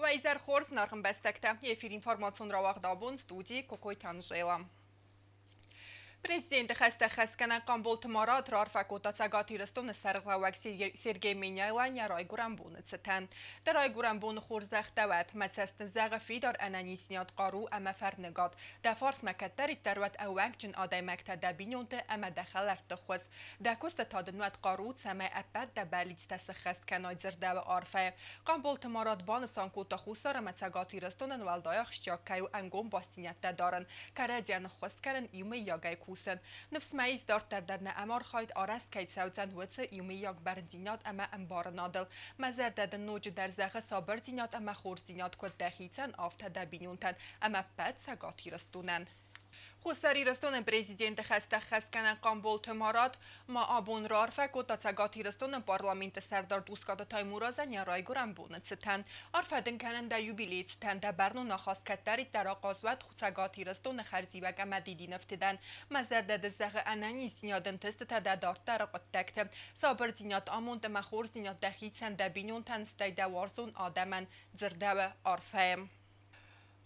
Վայզար խորձ նարխմբեստեկտը, եվիր ինվորմացուն ռավաղդաբուն ստուդի կոկոյթան ժելա։ Президент Хастахаскана Болтмара Трарфакотацагати Ростовна Сарглавак Сергей Миняйлан Ярай Гурамбун цитан. Дарай Гурамбун Хурзахтават Мацастан Зага Фидар Ананиснят Кару Ама Фарнегат. Да Фарс Макаттари Тарват Ауакджин Адай Мактада Биньонте Ама Дахалар Тохваз. Да Коста Таднуат Кару Сама Апад Да Балиц Тасахаст Канай Зердава Арфе. Болтмарат Банасан Кота Хусара Мацагати Ростовна Валдаях Щакаю Ангом Бастинята Даран. Карадян Хоскарен Юми Ягай نفس ما ایستاد در امار خواهد آرست که سوزن وقت یومی یک بردینات اما انبار نادل مزر داد نوج در زخ صابر دینات اما خور دینات کد دخیتن آفت دبینونتن اما بد سگاتی رستونن. خساری رستون پرزیدنت خستخسکن بولتمارات ما آبون رارفک و تاگاتی رستون پارلمانت سردار دوسکات تایمورازن یا رای گرانبون ستن آرفدن کنن دا یوبیلیت ستن دا برنو نخواست کتری در آقازوات تاگاتی رستون خرزی و گمدیدی نفتدن مزرد دزغ انانی زیادن تست تا دارت در قطکت صابر زینات آموند مخور زینات دخیت سن دبینون تنستی دوارزون آدمن زرده و آرفه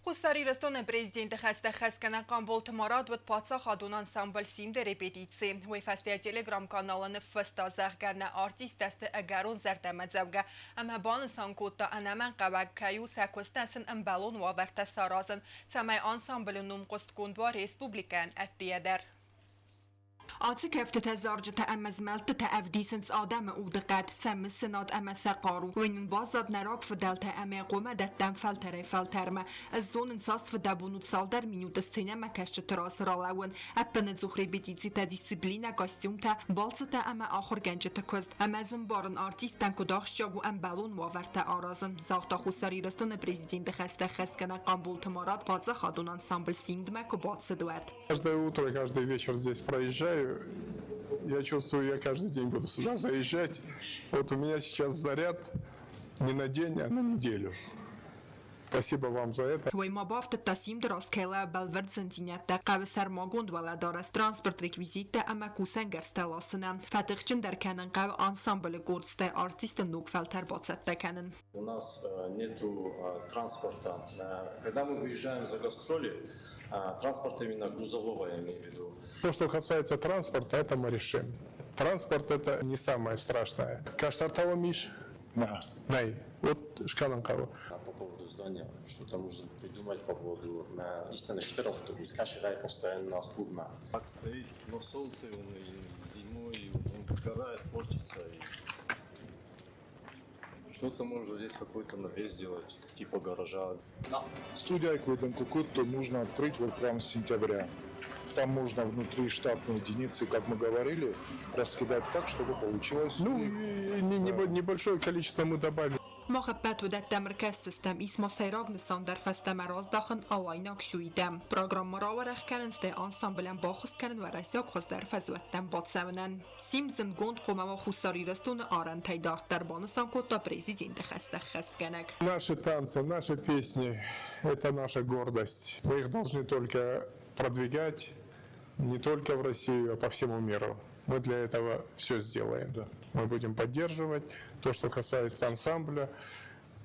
خساری رستون پرزیدنت خستخسکن بولتمارات ود پاتسا خادون انسامبل سیم در رپیتیسی و فسته تلگرام کانالن فستا زغگرن آرتیست دست اگرون زردمت زوگه اما بان سانکوتا انمن قوگ کیو سکوستنسن امبالون و ورت سارازن سمای انسامبل نوم قست کندوا ریسپوبلیکن اتیادر آتی کفت تزارج تأمز ملت تأفدیسنس آدم او دقت سم سناد اما سقارو و این بازاد نراک فدل تأمه قومه دتم فلترمه از زون انساس فدبونود سال در مینود سینما کشت تراس رالون اپن زخری بیتیزی تا دیسیبلینا کاستیوم تا بالس تا اما آخر گنج تا کست اما زنبارن آرتیستن کداخش جاگو ام بالون واورت آرازن زاختا خساری رستون پرزیدنت خسته خسکنه Болтмарат паца хадун ансамбль синдме кубатся дуэт. Каждое утро и каждый вечер здесь проезжаю. Я чувствую, я каждый день буду сюда заезжать. Вот у меня сейчас заряд не на день, а на неделю. Спасибо вам за это. وی ما بافت تاسیم دراز کلا بلورد زندینیت ده قوی سرماگوند ولادار است ترانسپورت ریکویزیت ده اما کوسنگر стеласына فتخچن در کنن قوی انسامبل گورسته ارتیست نوک فلتر бацет декенен. У нас нету транспорта. Когда мы выезжаем за гастроли, транспорта именно грузового, я имею в виду. То, что касается транспорта, это мы решим. Транспорт это не самое страшное. Каштартава Миш? Да. Вот шкаланкава. По поводу здания, что-то нужно придумать по поводу истинных автобус, каширай постоянно худно. Так стоит на солнце, он и зимой, он выгорает, портится. Что-то можно здесь какой-то навес сделать, типа гаража. Студия Айкведен Кукутто нужно открыть вот прямо с сентября. Там можно внутри штатные единицы, как мы говорили, раскидать так, чтобы получилось... Ну, небольшое количество мы добавим. محبت و دت مرکز سیستم اسم سیراغ نسان در فست مراز داخل آلاین اکسویدم پروگرام مراورخ کردن است انسامبلن باخست کردن و رئیس خواست در فزوتن بادسونن سیمزن گوند خومه و خساری رستون آرن تیدارت در بانسان کوتا پرزیدنت خست کنگ. Наши танцы, наши песни – это наша гордость. Мы их должны только продвигать не только в Россию, а по всему миру. Мы для этого все сделаем. Да. Мы будем поддерживать то, что касается ансамбля.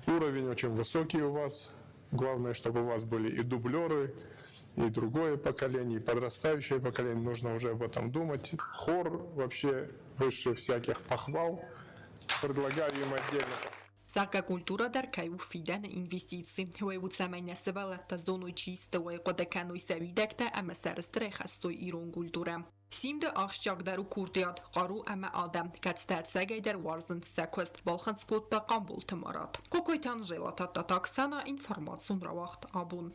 Уровень очень высокий у вас. Главное, чтобы у вас были и дублеры, и другое поколение, и подрастающее поколение. Нужно уже об этом думать. Хор вообще выше всяких похвал. Предлагаю им отдельно. Zaga kultura در کیو فیدن اینوستیسی و بود زمین سوالت زونو چیست و قدکنوی سویدکت اما سرستر خستوی ایران kultura. سیم ده آخشجاق درو کوردیاد قارو اما آدم کتستاد سگای در وارزند سکوست بالخنس کود دا Болтмарат. کوکویتان جلاتات دا تاکسانا اینفرماسون را وقت آبون.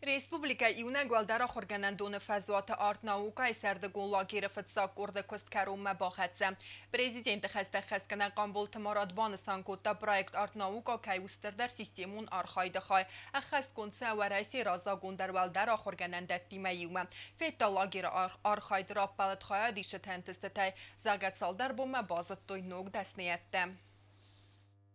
Республика Иуна Гвалдара Хорганандон фазуат арт наука и сардагун лагер фатсак урда косткарума бахатса. Президент Хастахаскана Болтмарат бансан кота проект арт наука кайустер дар системун архайда хай. Ахаст конца و رئیس رازاگون در والدارا Хорганандат тимайума. Фетта лагер архайд раппалат хая дишет хентестетай. Загат сал дар бома базат той ног дастниятте.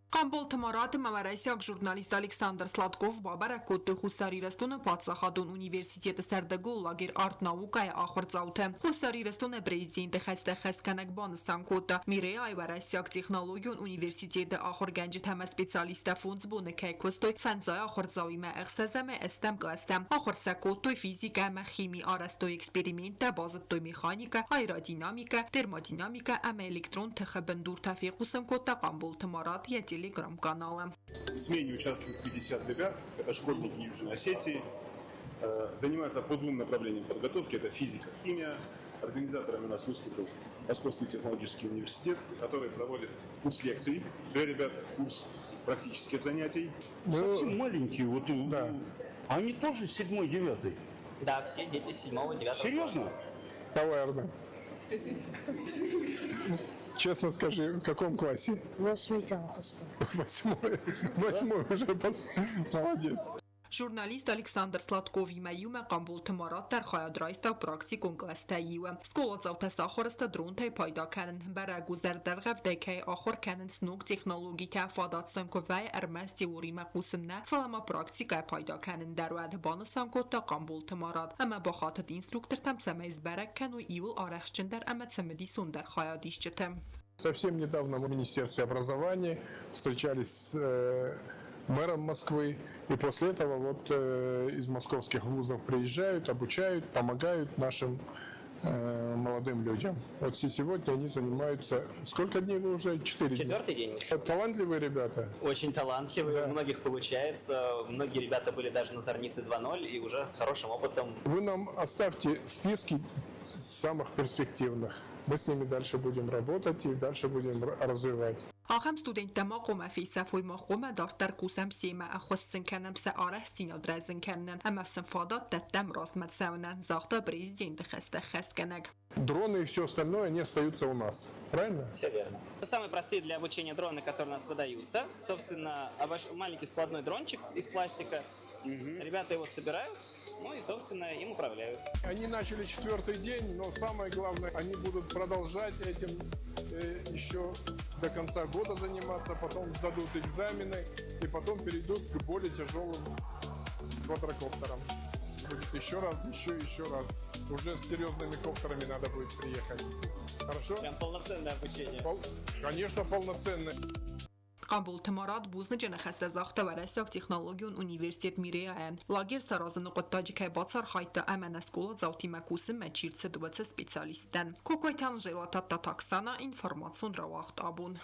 Կամբոլ թմարատը մավարեսյակ ժուրնալիստ Ալեքսանդր Սլատկով բաբարակ կոտը խուսարիրստունը պացախադուն ունիվերսիտետը սերդգոլ լագիր արտ նաուկայ ախորձաութը խուսարիրստունը պրեզիդենտը խեստեխեսկանակ բանսան կոտը միրեյ այվարեսյակ տեխնոլոգիոն ունիվերսիտետը ախորգանջի թեմա սպեցիալիստը ֆունձբունը կայքոստոյ ֆանզայ ախորձաուի մե էխսեզեմե էստեմ կլաստեմ ախորսակոտոյ ֆիզիկա մե խիմի արաստոյ էքսպերիմենտը բազտոյ մեխանիկա այրոդինամիկա термодинамика ամ էլեկտրոն թխբնդուր թաֆիղուսն կոտը կամբոլ թմարատ телеграм-канала. В смене участвуют 50 ребят, это школьники Южной Осетии, занимаются по двум направлениям подготовки, это физика, химия. Организаторами у нас выступил Московский технологический университет, который проводит курс лекций для ребят, курс практических занятий. Совсем маленькие, вот Да. они тоже 7-9. Да, все дети 7-9. Серьезно? Наверное. Честно скажи, в каком классе? 8 класс. Восьмой уже. Молодец. Ժուրնալիստ Ալեքսանդր Սլատկովի մայում է կամբոլ թմարատ դար խայադրայստավ պրակտիկոն կլաստայիու։ Սկոլոցավ տեսախորստը դրոնթայ պայդականն բարագուզեր դրղավ դեքայ ախոր կանն սնուկ տեխնոլոգիկա ֆադատսն կովայ արմաս տեորի մակուսնա ֆալամա պրակտիկա պայդականն դարուադ բանսան կոտա կամբոլ թմարատ ամա բախաթ ինստրուկտոր там самайз բարական ու իულ արախչնդար ամա ցմդի սունդար խայադիշչտը։ Совсем недавно в Министерстве образования встречались с мэром Москвы, и после этого вот из московских вузов приезжают, обучают, помогают нашим молодым людям. Вот сегодня они занимаются... Сколько дней вы уже? 4 дня. 4-й день. Талантливые ребята. Очень талантливые, Да. у многих получается. Многие ребята были даже на Зорнице 2.0 и уже с хорошим опытом. Вы нам оставьте списки самых перспективных. Мы с ними дальше будем работать и дальше будем развивать. Ախամ ստուդենտը մաղում է ֆեյսաֆոյ մաղում է դարտար կուսամ սիեմը ախոսցն կանեմ սա արաստին ադրազն կաննեն ամավսն ֆադատ տտամ ռոսմացավնան զաղտը պրեզիդենտը խեստը խեսկանակ։ Дроны и все остальное, они остаются у нас. Правильно? Все верно. Это самые простые для обучения дроны, которые у нас выдаются. Собственно, маленький складной дрончик из пластика. Ребята его собирают, ну и, собственно, им управляют. Они начали 4-й день, но самое главное, они будут продолжать этим еще до конца года заниматься, потом сдадут экзамены и потом перейдут к более тяжелым квадрокоптерам. Будет еще раз. Уже с серьезными коптерами надо будет приехать. Хорошо? Прям полноценное обучение. Конечно, полноценное. Կամբոլ թմարատ բուզնը ջնախստը զաղտը վարեսյակ տեխնոլոգիոն ունիվերսիտետ միրեան։ Լագեր սարազնը կոտաջիկայ բացար խայտը ամենասկոլը զավթի մակուսը մեջիրցը դուվացը սպեցիալիստեն։ Կոկոյթան ժելատատա տաքսանա ինформацион равахт абун։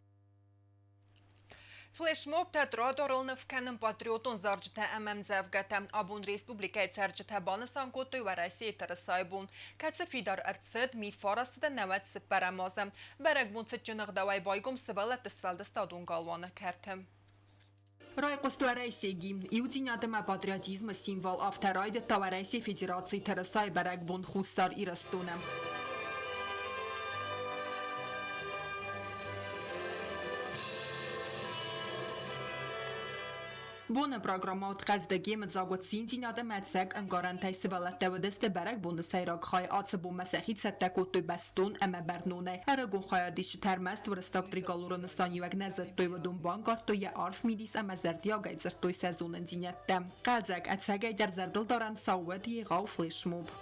Ֆլեշմոբ թատրոդորլն վկանն պատրիոտոն զարջթա ամամզավգատա abun Respublikայ ծարջթա բանսան կոտոյ վարասի տրսայբուն կացը ֆիդար արցդ մի ֆարասը նավաց սպարամազը բարագբունցը ճնղդավայ բայգում սվալը տսվալդը ստադուն գալվանը կարտը Ռայկոստվարայսեգի իուտինյատմա պատրիոտիզմը սիմվոլ ավտարայդը տավարայսի ֆեդերացի տրսայ բարագբուն խուստար իրստունը Բոնը պրոգրամա ուտղազդագի մծագոցին ծինադը մեցակ ընգարանտայ սվալատավդստը բարակ բոնը սայրակ խայ ացը բոմ մասախիտ սատակոտոյ բաստուն əmə բərնուն է Ərəqun խայադիշի tərməst վրստակ տրիկալուրը նստան եվəq nəzəttoy vədun bankartoy arf midis əmə zərdi աղայցրtoy սəzonın ծինյətdə Qəlzək ətsəgəy դər zərdıl daran սավվəd եղավ ֆլեշմոb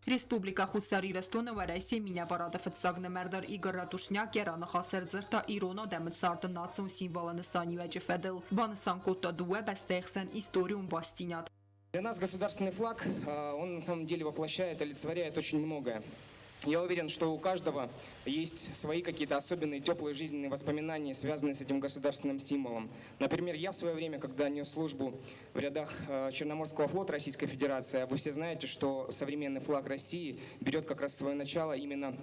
Республика Хուսարիրստոնը վարայսի մինյավարադը ֆծագնը մերդար Իգոր Ռատուշնյակ երանը խասեր ձրտա իրոնո դեմծարդը նացուն սիմվոլը նստանի վեջը ֆեդել բանսան կոտա դուե բաստեղսեն իստորիում բաստինյատ Для нас государственный флаг, он на самом деле воплощает, олицетворяет очень многое. Я уверен, что у каждого есть свои какие-то особенные теплые жизненные воспоминания, связанные с этим государственным символом. Например, я в свое время, когда нес службу в рядах Черноморского флота Российской Федерации, вы все знаете, что современный флаг России берет как раз свое начало именно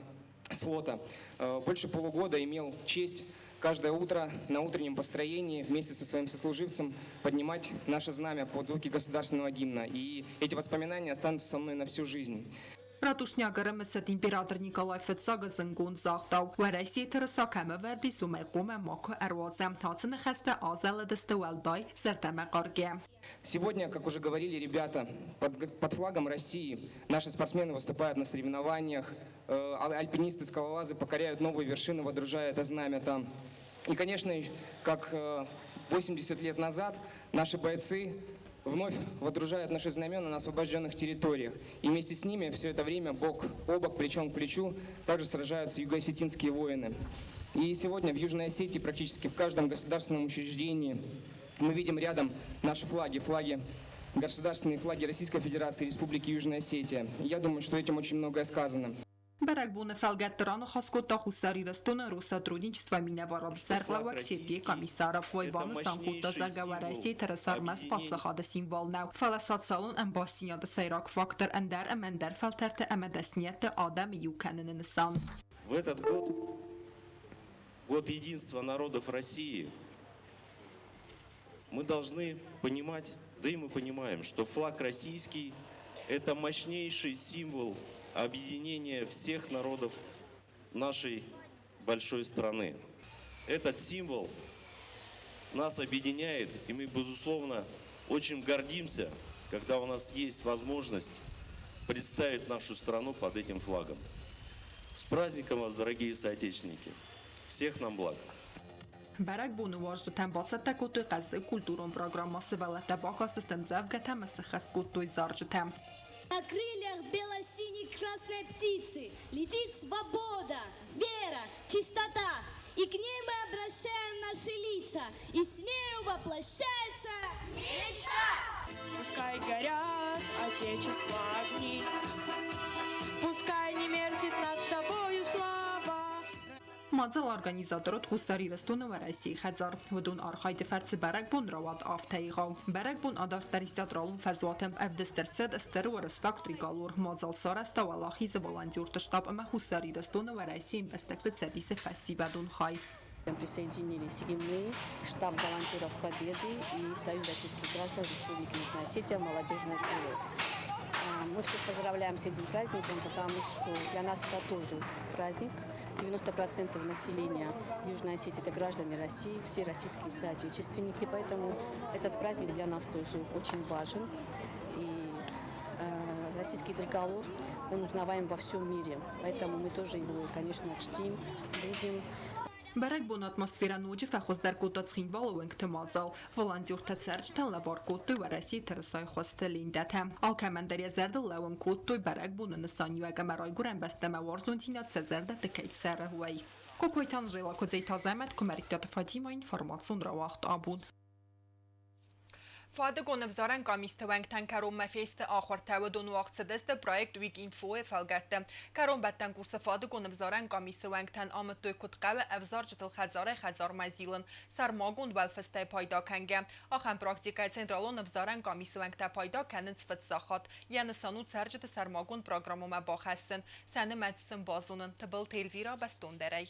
с флота. Больше полугода имел честь каждое утро на утреннем построении вместе со своим сослуживцем поднимать наше знамя под звуки государственного гимна. И эти воспоминания останутся со мной на всю жизнь. Ռատուշնյակը մստ իմպերատոր Նիկոլայ Ֆեցագը զնգուն զաղտավ, վարեսի թրսակամը վերդի սումեկում է մոքը էրոզը, հացնը խեստը ազելը դստուել դայ սերտեմը qargե։ Сегодня, как уже говорили ребята, под флагом России наши спортсмены выступают на соревнованиях, альпинисты, скалолазы покоряют новые вершины, водружая это знамя там. И, конечно, как 80 лет назад, наши бойцы вновь водружают наши знамена на освобожденных территориях. И вместе с ними все это время бок о бок, плечом к плечу также сражаются юго-осетинские воины. И сегодня в Южной Осетии практически в каждом государственном учреждении мы видим рядом наши флаги, государственные флаги Российской Федерации и Республики Южная Осетия. И я думаю, что этим очень многое сказано. Բերակբունը ֆալգատտրանը խասկոտա խուսարի ռստոնը ռուսատրудничества մինավարոբ սերղլավակ Սերգեյ Կոմիսարով ոյբանը սանկուտա զագավարեսի թրսարմաս պապսախադը սիմվոլնավ ֆալասացալուն ամբասինյադը սայրակ ֆակտոր ընդար ամնդար ֆալտերտը ամդասնյետը ադամ յուքանն նսան В этот год, год единства народов России, мы должны понимать, да и мы понимаем, что флаг российский – это мощнейший символ объединения всех народов нашей большой страны. Этот символ нас объединяет, и мы, безусловно, очень гордимся, когда у нас есть возможность представить нашу страну под этим флагом. С праздником вас, дорогие соотечественники! Всех нам благ! Բերակբունը վարժդեն բացատա կոտույ qəzdə կուլտուրոն պրոգրամması վələtə բակասыстən ձավ գətəմսը խəs կոտույ զարջդəm. На крыльях бело-синей красной птицы летит свобода, вера, чистота. И к ней мы обращаем наши лица, и с нею воплощается мечта. Пускай горят отечества огни, пускай не меркнет над тобою слава. Մածալ օրգանիզատորոտ խուսարի ռստոնը վարասի խեզար, վդուն արխայդը վարցը բերակբուն ռավատ ավթեիղավ, բերակբուն ադարտարիս տատրալուն ֆեզվատեմ əvdəstərsəd əstəri վարստակ տրիկալոր, մածալ սարաստավ ալախիզը վոլանդյուրտը շտապ əmə խուսարի ռստոնը վարասի իմպəstəkdə цədիսը фəсси բədուն խայ. Присоединились и мы, штаб волонтеров Победы и Союз российских граждан Республики Южная Осетия, молодежный клуб. Мы всех поздравляем с этим праздником, потому что для нас это тоже праздник. 90% населения Южной Осетии – это граждане России, все российские соотечественники, поэтому этот праздник для нас тоже очень важен. И российский триколор, он узнаваем во всем мире, поэтому мы тоже его, конечно, чтим, будем. Բերակբուն ատմոսֆերան ուջի ֆախոզդար կոտացխին վալով ենք թմածալ, վոլանդյուրտը ծերջ տան լավար կոտույ վարասի թրսայ խոստը լինդաթեմ, ալքամանդարյա զերդը լավն կոտույ բերակբունը նսանյու ագամարայ գուրեն բաստեմը վարզունցինյատ սեզերդը տկայt սերը հուայ։ Կոկոյթան ժելա կոձեյ թազայմət կոմերիկտյատը ֆատիմա ինվորմացուն ռավախտ աբուն։ Fadegone vzaren kamisztevենք tankaron mefészte áhortáva donuakce deszte projekt Week Info felgette. Karon betten kursa fadegone vzaren kamisztevենք tan amatőkot kave evzarcıtıl xazar mazilen sarmagon welfeste payda kenge. Axan praktikay centralon vzaren kamisztevենք te payda kenin sıfat zahat. Yani sanu sercıtı sarmagon programoma baxasın. Səni məcsin bazunun tıbıl telvira beston derey.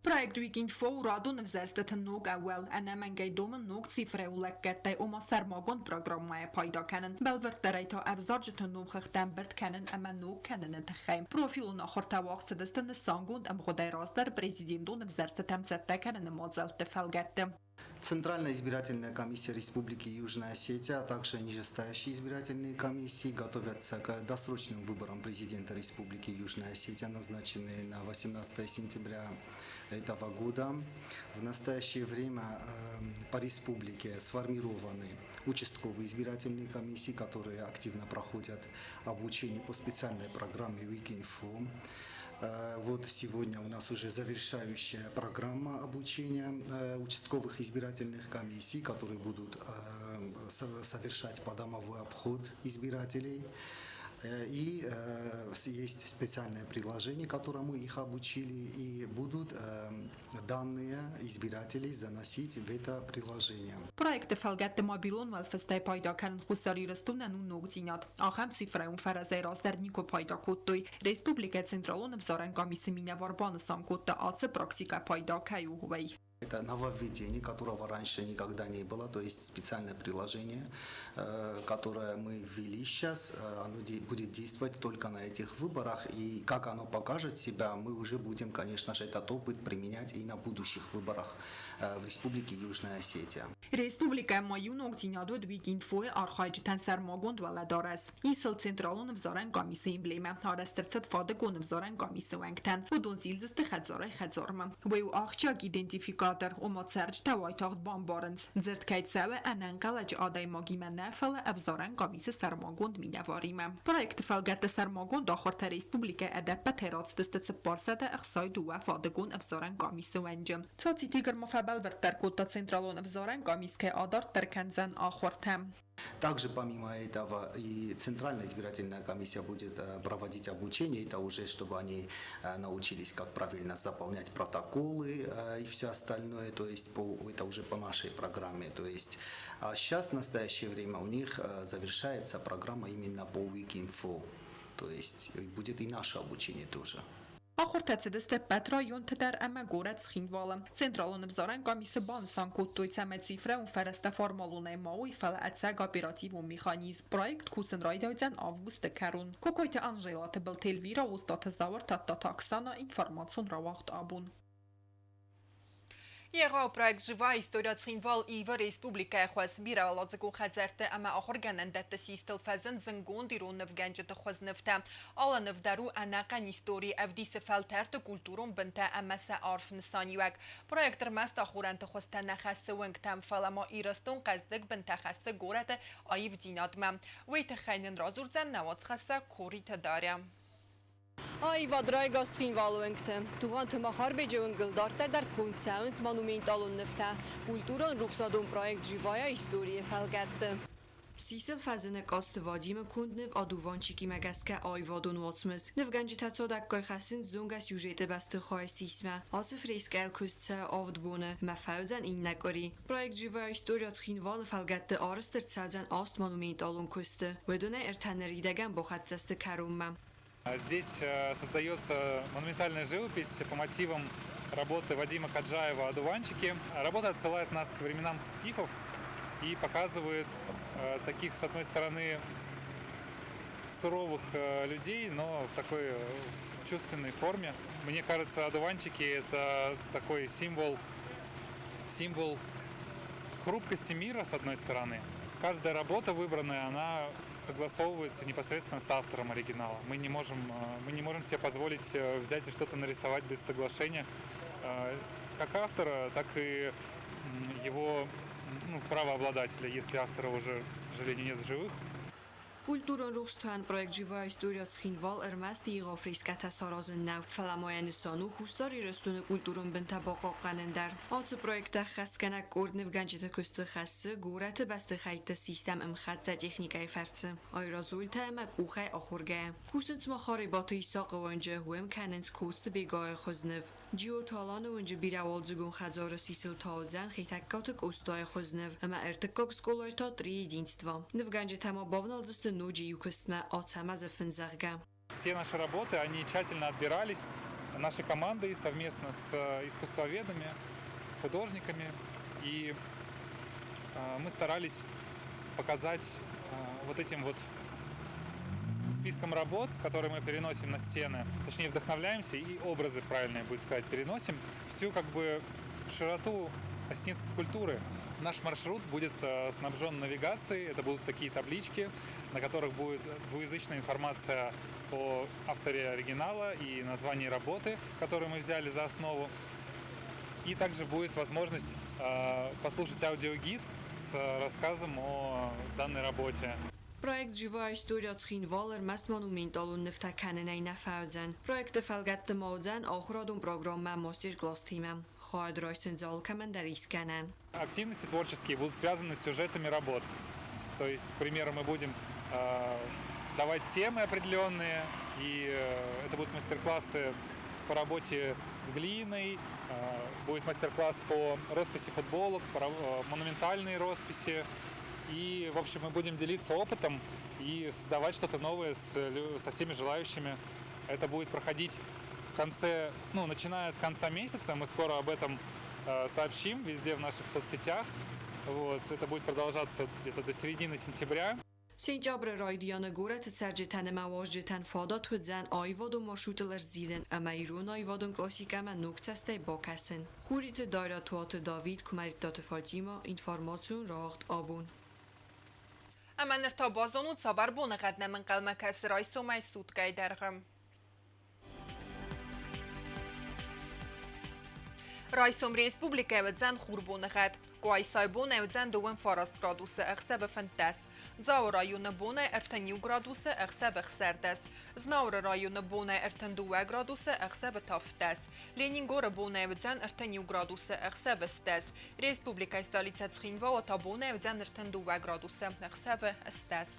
Проект Wikinfo радон взерстет ног авел, а намангай дома ног цифры улеккеттай ома сармагон программая пайда канен. Белвертерейта авзаржет ног хахтамберт канен, ама ног канен тахайм. Профилу нахор тавақт сдестен сангунд ам годай раздер президентон взерстет амцетта канен модзел тефалгетте. Центральная избирательная комиссия Республики Южная Осетия, а также нижестоящие избирательные комиссии готовятся к досрочным выборам президента Республики Южная Осетия, назначенные на 18 сентября этого года. В настоящее время по республике сформированы участковые избирательные комиссии, которые активно проходят обучение по специальной программе Wikinfo. Вот сегодня у нас уже завершающая программа обучения участковых избирательных комиссий, которые будут совершать подомовой обход избирателей. И есть специальное приложение, которому их обучили, и будут данные избирателей заносить в это приложение. Проекты фалгетте мобилон велфесте пайда канен хусари рестунен у ногзинят. Ахам цифрун фаразай раздернико пайда куттой. Республика Централон взарен комиссия минаварбан сам кутта аце практика пайда каювей. Это нововведение, которого раньше никогда не было, то есть специальное приложение, которое мы ввели сейчас, оно будет действовать только на этих выборах, и как оно покажет себя, мы уже будем, конечно же, этот опыт применять и на будущих выборах в Республике Южная Осетия. Республика Маюн октинядо двигинфой архаج тансармагунд валадарас. Исл централон взорен гамисы эмблема. Арастерцат фадагон взорен гамисы вангтан. Удон зилзсты хадзорай хадзорма. Веу ахчак идентификатор омацерж тавайтахт бамбаренс. Зерткайцаве ананкалaj адай магима нафал взорен гамисы сармагунд минаварима. Проект фалгат сармагунд ахорта республика адапа тератстстц парсада ахсай дуа фадагон взорен гамисы ванджам. Цаци тигр мфабал вертаркота централон взорен гамиске адар терканзан ахортам. Также помимо этого и Центральная избирательная комиссия будет проводить обучение, это уже чтобы они научились, как правильно заполнять протоколы и все остальное, то есть это уже по нашей программе. То есть сейчас в настоящее время у них завершается программа именно по Wikinfo, то есть будет и наше обучение тоже. Ախորտացեդստե Պետրոյուն թդար ամագորած խինվալը Ցենտրալոն վզարան կամիսը բանսան կուտույցամե ցիֆրը ու ֆերստա ֆորմալուն է մոյ ֆալացակ օպերատիվ ու մեխանիզմ պրոյեկտ կուսնրայդոյցան ավգուստը քարուն կոկոյտը անժելատը բլտելվիրա ուստաթը զավար տատտաքսանա ինֆորմացիոն ռավախտ աբուն Եղավ պրոյեկտ «Живая история Цхинвал» и в Республике Хвазбира лодзаку хазерте ама охорганен датта систел фазен зангон дирон в ганджета хвазнефта. Алла невдару анакан истории авдисе фалтерте культуром бенте амаса арф нсаниуак. Проектер маст ахуранте хваста нахассе венгтам фалама ирастон каздек бенте хассе горете аив динадма. Вейте хайнен разурзен навац хассе корита даря. Ay vadray gastrin valuengte. Tuğan tımahar becevun gıldartar der kontsauns monumentalun nefte. Kulturan ruhsadun projekt Живая история felgette. Сисел фазене каст вадим кунднев адуванчики мегаске айвадун вацмыз. Невганжи тацодак кой хасин зунга сюжете басты хай сисма. Ацы фрескел кустце авдбone мефаузен ин некори. Проект Живая история Цхинвал felgette арстер цаузен аст монументалун кусте. Ведуне эртанеридеген бохатцесте карумма. Здесь создается монументальная живопись по мотивам работы Вадима Каджаева «Одуванчики». Работа отсылает нас к временам скифов и показывает таких, с одной стороны, суровых людей, но в такой чувственной форме. Мне кажется, одуванчики – это такой символ хрупкости мира, с одной стороны. Каждая работа выбранная, она согласовывается непосредственно с автором оригинала. Мы не можем себе позволить взять и что-то нарисовать без соглашения как автора, так и его правообладателя, если автора уже, к сожалению, нет в живых. Kulturun ruhstan projekt Живая история Цхинвал эрмаст եղավ ռիսկաթա սարազն նավ ֆլամոյանսանու խուստարի ռեստունը կուլտուրուն բնտաբակա կաննդար ացը պրոյեկտը խաստկանակ կորդնև գանջետը կստը խասը գուրատը բաստը խայտը սիստեմ ըմխատծա տեխնիկայի ֆերցը այրազույլթը əmək ուխայ ախորգայ կուսնց մախարի բատը իսակը վանջը հուեմ կանենց կուստը բիգայ խոզնև ջիոտալանը վանջը բիրավալձգուն խadzորը սիսիլ թաուձան խիթակկատը կուստայ խոզնև əմə երտկոք սկոլայտա տրի единства նվ գանջետամա բավնալձստը Все наши работы, они тщательно отбирались нашей командой совместно с искусствоведами, художниками. И мы старались показать вот этим вот списком работ, которые мы переносим на стены, точнее вдохновляемся и образы, правильно будет сказать, переносим всю как бы широту осетинской культуры. Наш маршрут будет снабжен навигацией, это будут такие таблички, на которых будет двуязычная информация о авторе оригинала и названии работы, которую мы взяли за основу. И также будет возможность послушать аудиогид с рассказом о данной работе. Проект «Живая история Цхинвал» эрмаст монументалун нефтаканенай нафаудзан. Проекты фалгатты маудзан охрадун программа мастер-класс тима. Хойд ройсен зал командарисканан. Активности творческие будут связаны с сюжетами работ. То есть, к примеру, мы будем давать темы определенные, и это будут мастер-классы по работе с глиной, будет мастер-класс по росписи футболок, монументальные росписи. И, в общем, мы будем делиться опытом и создавать что-то новое со всеми желающими. Это будет проходить в конце, начиная с конца месяца. Мы скоро об этом сообщим везде в наших соцсетях. Вот. Это будет продолжаться где-то до середины сентября. Сентябрь райдиана город царджетан маважджетан фадат худзан айвад و مارشروط زیدن امیرون айвадون классикама нукцастай бокасен. خوريت دایراتوات داوید کمریتات فاطیما اینفارماسیون راخت آبون. اما نرتابازون و صبر بونه قدنا من قلمه کسی رای سومای سود گای درغم. رئیسم ریسپوبلیکا ودزن خوربونه قد. قوای سایبونه ودزن دوم فاراست گرادوس اخسه و فنتس. زاور رایون بونه ارتنیو گرادوس اخسه و خسردس. زناور رایون بونه ارتندوه گرادوس اخسه و تافتس. لینینگور بونه ودزن ارتنیو گرادوس اخسه و ستس. ریسپوبلیکا استالیتsa تخینوا و تا بونه ودزن ارتندوه گرادوس اخسه و استس.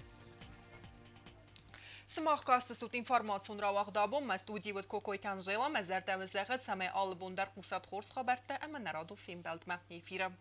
Смахкасты суд информацион равахдабом студии вот какой танжела мазерта везехат самой албундар кусат хорс хабарта, а мы народу фимбелдма эфира.